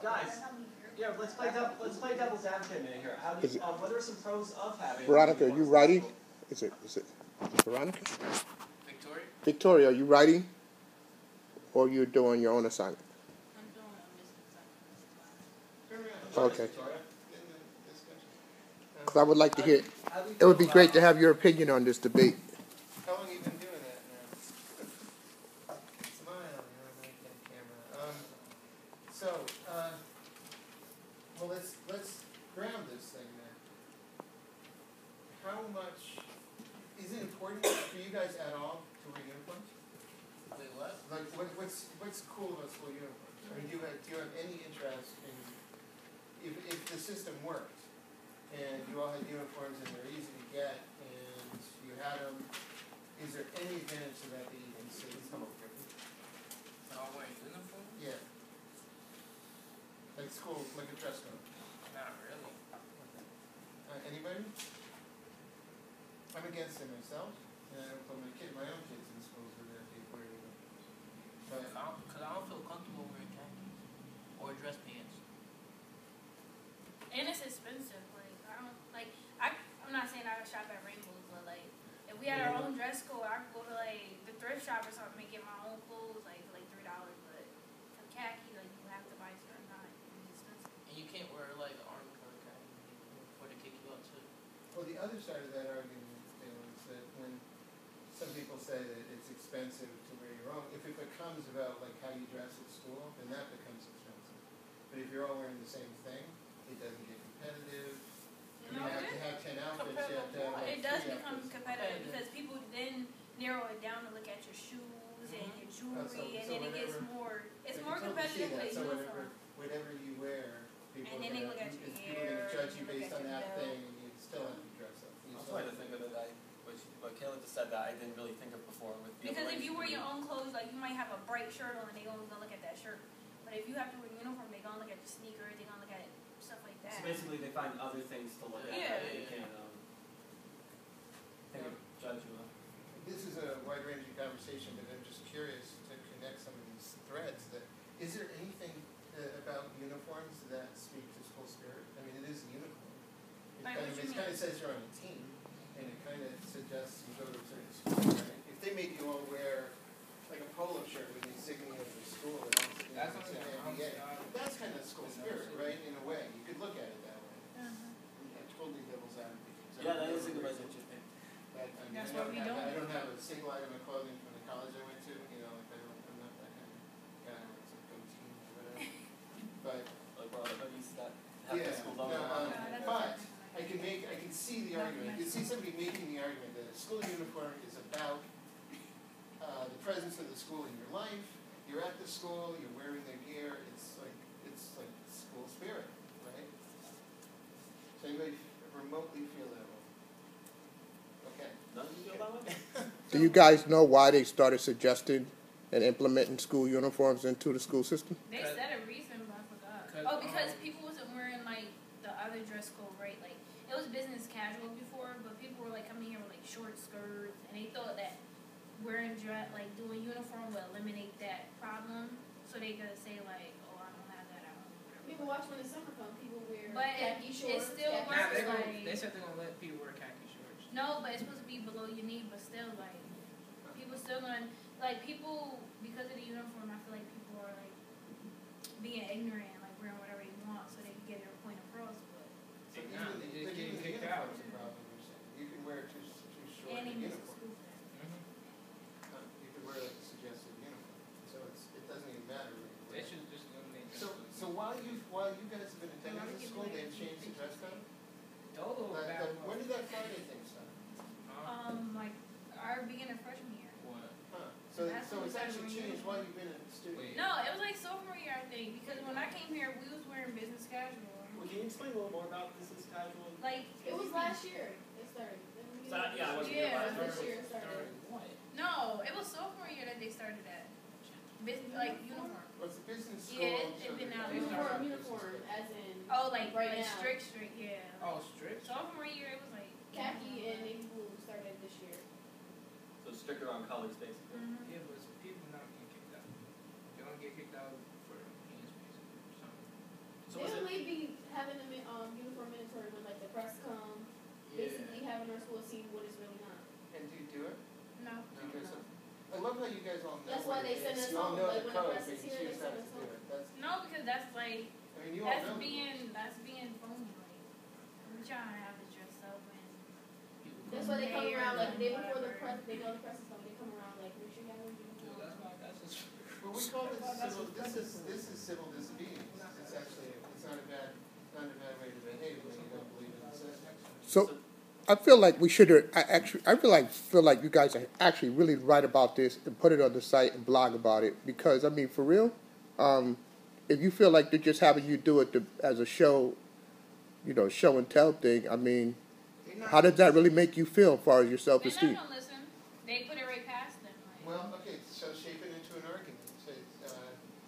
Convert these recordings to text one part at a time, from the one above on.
Guys, yeah, let's play devil's advocate a minute here. What are some pros of having? Veronica, are you writing? Is it Veronica? Victoria? Victoria, are you writing? Or you're doing your own assignment? I'm doing a business assignment. Okay. Because I would like to hear. It would be great to have your opinion on this debate. How long have you been doing that now? Smile, you're on the camera. Well, let's ground this thing then. How much is it important for you guys at all to wear uniforms? Wait, what? Like, what's cool about school uniforms? I mean, do you have any interest in if the system worked and you all had uniforms and they're easy to get and you had them? Is there any advantage to that you can see? All wearing uniform? Yeah. Like school, like a dress code. Not really. Anybody? I'm against it myself, and I don't put my own kids in schools where they're wearing uniforms. Because I don't feel comfortable wearing khakis or dress pants. And it's expensive. I'm not saying I would shop at Rainbows, but like if we had our own dress code, I could go to like the thrift shop or something and get my own clothes like $3. But a khaki, like you have to buy a certain kind. It's expensive. And you can't wear like an Army color khaki or to kick you out too. Well, the other side of that argument is that when some people say that it's expensive to wear your own, if it becomes about like how you dress at school, then that becomes expensive. But if you're all wearing the same thing, it doesn't get competitive. You have to have 10 outfits. You have to have, it does become competitive because people then narrow it down to look at your shoes and your jewelry, and then it gets more. It's more competitive with so uniform. whatever you wear, people And then they look at your hair. People judge you based on that belt. thing, and you still have to dress up. I was trying to think of it, what Kayla just said that I didn't really think of before. Because if you wear your own clothes, like you might have a bright shirt on, and they only gonna look at that shirt. But if you have to wear a uniform, they gonna look at your sneakers, they gonna look at stuff like that. So basically, they find other things to look at. Yeah. They can judge you on. This is a wide-ranging conversation, but I'm just curious to connect some of these threads. Is there anything about uniforms that speak to school spirit? I mean, it is a uniform. It kind of says you're on a team, and it kind of suggests you go to a certain school, right? If they made you all wear like a polo shirt with the insignia of the school, that's MBA. That's kind of school spirit, right? In a way, you could look at it that way. Totally devil's advocate. Yeah, that is a good way to think. That's what we don't. I don't have a single item of clothing from the college I went to. I'm not that kind of guy who wears a goatee or whatever. But hoodies that have the school logo on it. But I can see the argument. You can see somebody making the argument that a school uniform is about the presence of the school in your life. You're at the school. You're wearing their gear. It's like school spirit, right? So anybody remotely feel that way? Okay. None of you feel that way? Do you guys know why they started suggesting and implementing school uniforms into the school system? They said a reason, but I forgot. Because people wasn't wearing like the other dress code, right? Like it was business casual before, but people were like coming here with like short skirts, and they thought that wearing doing uniform would eliminate that problem. So they could say like, oh, I don't have that. I don't know, whatever. People watch when the summer comes. People wear khaki shorts. It still works. They said they're gonna let people wear khaki shorts. No, but it's supposed to be below your knee, but still like people still gonna people because of the uniform. I feel like people are like being ignorant, like wearing whatever they want, so they can get their point across. But they just getting kicked out. You can wear too short and a uniform. Mm-hmm. You could wear like a suggested uniform, so it doesn't even matter. They should just eliminate that. So while you guys have been attending the school, they've changed the dress code. When did that Friday thing start? like our beginner freshman year. What? Huh. So it's actually changed while you've been a student. No, it was like sophomore year, I think, because when I came here, we was wearing business casual. Well, can you explain a little more about this casual? Like It was last year. It started. This year it started. No, it was sophomore year that they started that. Uniform. What's the business school? Yeah, it's been out. Uniform, as in. Oh, like right now. strict, yeah. Oh, strict. Sophomore year, it was like Khaki and navy blue started this year. So stricter on colors, basically. Mm-hmm. Yeah, but people not getting kicked out. They don't get kicked out for pants, basically, or something. how you guys all know That's what why they it send is. us You all home, know like, the when the code, press but is you here, they choose not send to us do home. it. That's, No, because that's like I mean, you all that's know. being phony. Like we're trying to have it dressed up and That's why they come Mayor around like the day before the whatever. press. They know the press is coming. They come around like make sure you have your Dude, uniform. that's why that's just. Well, we call this civil, this is civil disobedience. It's actually, it's not a bad way to behave when you don't believe in the system. So, I feel like we should. I feel like you guys are actually really right about this and put it on the site and blog about it because I mean, for real, if you feel like they're just having you do it as a show, show and tell thing, I mean, how does that really make you feel as far as your they're self-esteem? not gonna listen. They put it right past them. Like, Well, okay, so shape it into an argument. Say,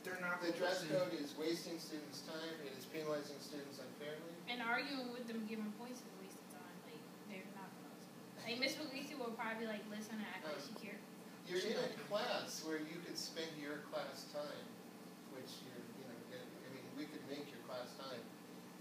They're not the dress listening. code is wasting students' time, it is penalizing students unfairly. and arguing with them, giving points is a waste of time. Like they're not gonna listen. Like Miss Felicia will probably like listen and act like she cares. You're in a class where you could spend your class time, which we could make your class time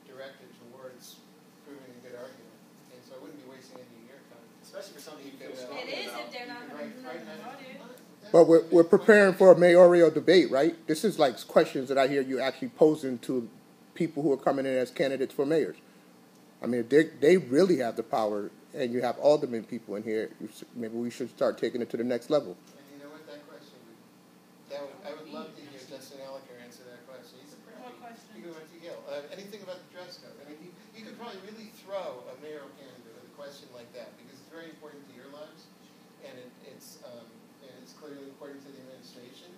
directed towards proving a good argument. And so I wouldn't be wasting any of your time. Especially for something you feel It strongly It is about. if they're not gonna do nothing about it. But we're preparing for a mayoral debate, right? This is like questions that I hear you actually posing to people who are coming in as candidates for mayors. I mean, they really have the power, and you have alderman people in here. Maybe we should start taking it to the next level. And you know what, that question I would love to hear Justin Elicker answer that question. He's a What question? He went to Yale. Anything about the dress code? I mean, you could probably really throw a mayoral candidate with a question like that because it's very important to your lives, and it's clearly important to the administration.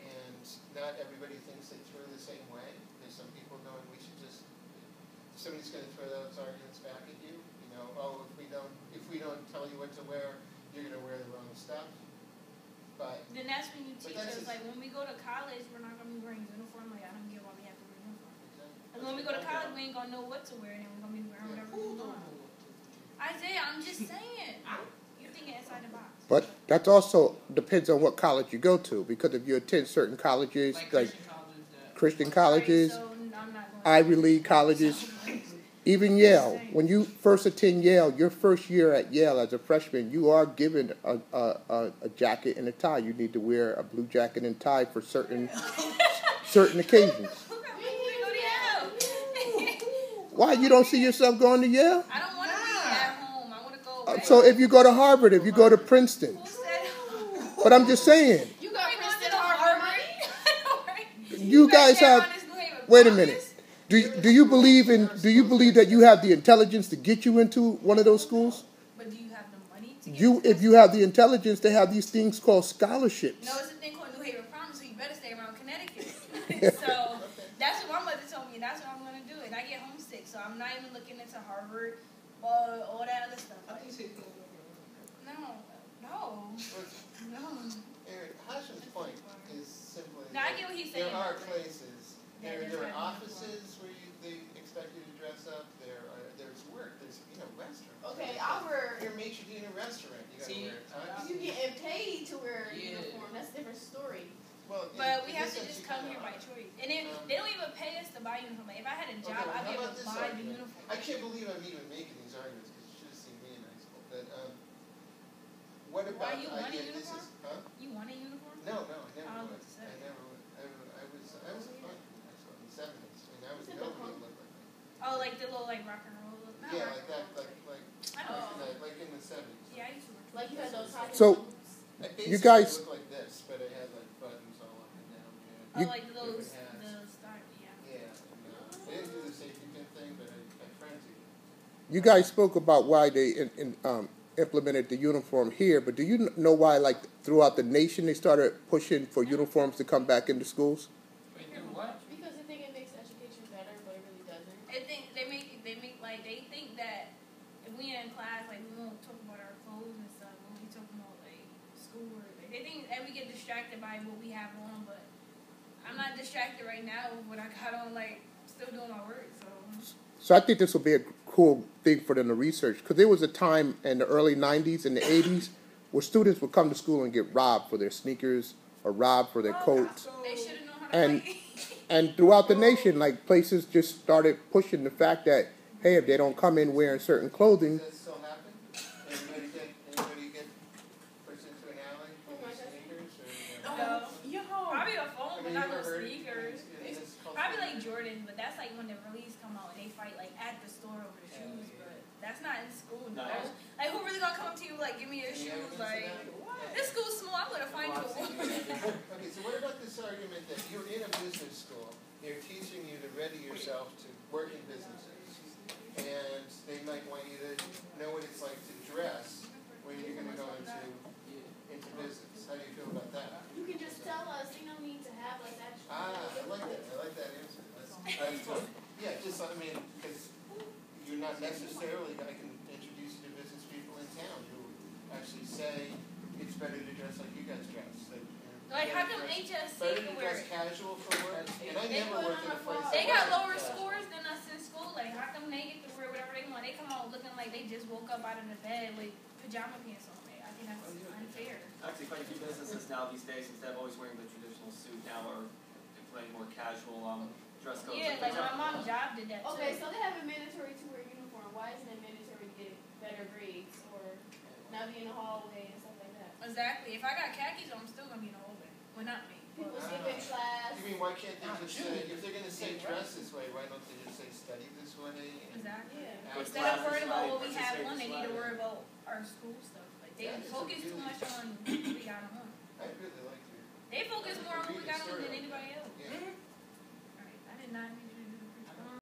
And not everybody thinks they throw the same way. There's some people going, we should just. Somebody's going to throw those arguments back at you. If we don't tell you what to wear, you're going to wear the wrong stuff. But Then that's when you teach that's us. just- Like when we go to college, we're not gonna be wearing uniform. Like I don't get why we have to wear uniform. And when we go to college, we ain't gonna know what to wear, and then we're gonna be wearing whatever we want. Isaiah, I'm just saying. You're thinking inside the box. But that also depends on what college you go to, because if you attend certain colleges, like Christian colleges, So I'm not going. Ivy League colleges, even Yale. When you first attend Yale, your first year at Yale as a freshman, you are given a jacket and a tie. You need to wear a blue jacket and tie for certain occasions. Why, you don't see yourself going to Yale? I don't want to be at home. I want to go away. So if you go to Harvard, if you go to Princeton, Who said? but I'm just saying, You got Wait, Princeton Mr. Harvard Harvard. money? you guys have. Wait a minute. Do you believe that you have the intelligence to get you into one of those schools? But do you have the money to get If you have the intelligence, they have these things called scholarships. No, it's a thing called New Haven Promise, so you better stay around Connecticut. So that's what my mother told me, and that's what I'm going to do. And I get homesick, so I'm not even looking into Harvard or all that other stuff. Like, no. Hashim's point is simply No, I get what he's saying. there are places, Yeah, there there's are that. offices where they expect you to dress up, there's work, there's restaurants. Okay, I'll wear. You're a maitre d' in a restaurant, you gotta See, wear a tie. You getting paid to wear a Yeah. uniform. That's a different story. Well, But we in have this to sense, just you come kinda here by are. choice. And then they don't even pay us to buy uniform. Like, if I had a job, well, I'd be how able about to this buy the argument? uniform. I can't believe I'm even making these arguments because you should have seen me in high school. But what about Why, you the want a idea this uniform? is, huh? You want a uniform? No, I never I was would. about to say. I never would. I was a punk in high school in the 70s, and I was nobody would look like me. Oh, like the little, like, rock and roll look. Not Yeah, rock like and that, roll. like I know. like in the 70s. Yeah, I used to work. Like you had those high So- I You basically guys- looked like this, but I had like buttons all up and down. Oh, You- like those, Different hats. the start, yeah. Yeah, I didn't do the safety pin thing, but I frenzied. You guys spoke about why they implemented the uniform here, but do you know why, like, throughout the nation, they started pushing for uniforms to come back into schools? Wait, do what? Because they think it makes education better, but it really doesn't. They think they make like they think that if we in class, like we won't talk about our clothes and stuff. We'll be talking about like schoolwork. Like, they think that we get distracted by what we have on, but I'm not distracted right now with what I got on. Like still doing my work. So I think this will be a cool thing for them to research, because there was a time in the early 90s and the 80s where students would come to school and get robbed for their sneakers or robbed for their coats. They should have known how to And fight. and throughout the nation, like, places just started pushing the fact that, hey, if they don't come in wearing certain clothing, Does that still happen? Anybody get pushed into an alley Oh with my their gosh. sneakers? sneakers. Probably like Jordan, but that's like when the release come out and they fight like at the store over the shoes. But that's not in school. No. Like who really gonna come up to you like give me your shoes? Like what? This school's small. I'm gonna find you. Okay, so what about this argument that you're in a business school? They're teaching you to ready yourself to work in businesses, and they might want you to know what it's like to dress when you're going to go into business. How do you feel about that? You can just tell us. You don't need to have us actually. I like that. I like that answer. That's good. Yeah, just I mean, because you're not necessarily. I can introduce you to business people in town who actually say it's better to dress like you guys dress. Like, how come HSC can wear dress casual for work? And I never worked in a place. They got lower scores than us in school. Like, how come they get to wear whatever they want? They come out looking like they just woke up out of the bed with pajama pants on. I think that's unfair. Actually, quite a few businesses now these days, instead of always wearing the traditional suit, now are implementing more casual dress codes. Yeah, like my mom's job did that too. Okay, so they have it mandatory to wear a uniform. Why isn't it mandatory to get better grades or not be in the hallway and stuff like that? Exactly. If I got khakis on, I'm still gonna be in the hallway. Well, not me. People skip in class. You mean why can't they just say, if they're going to say dress this way, why don't they just say study this way? Exactly. Yeah. Instead of worrying about what we have on, they need to worry about our school stuff. Like they focus too much on what we got on. I really like it. They focus more on what we got on than anybody else. Yeah.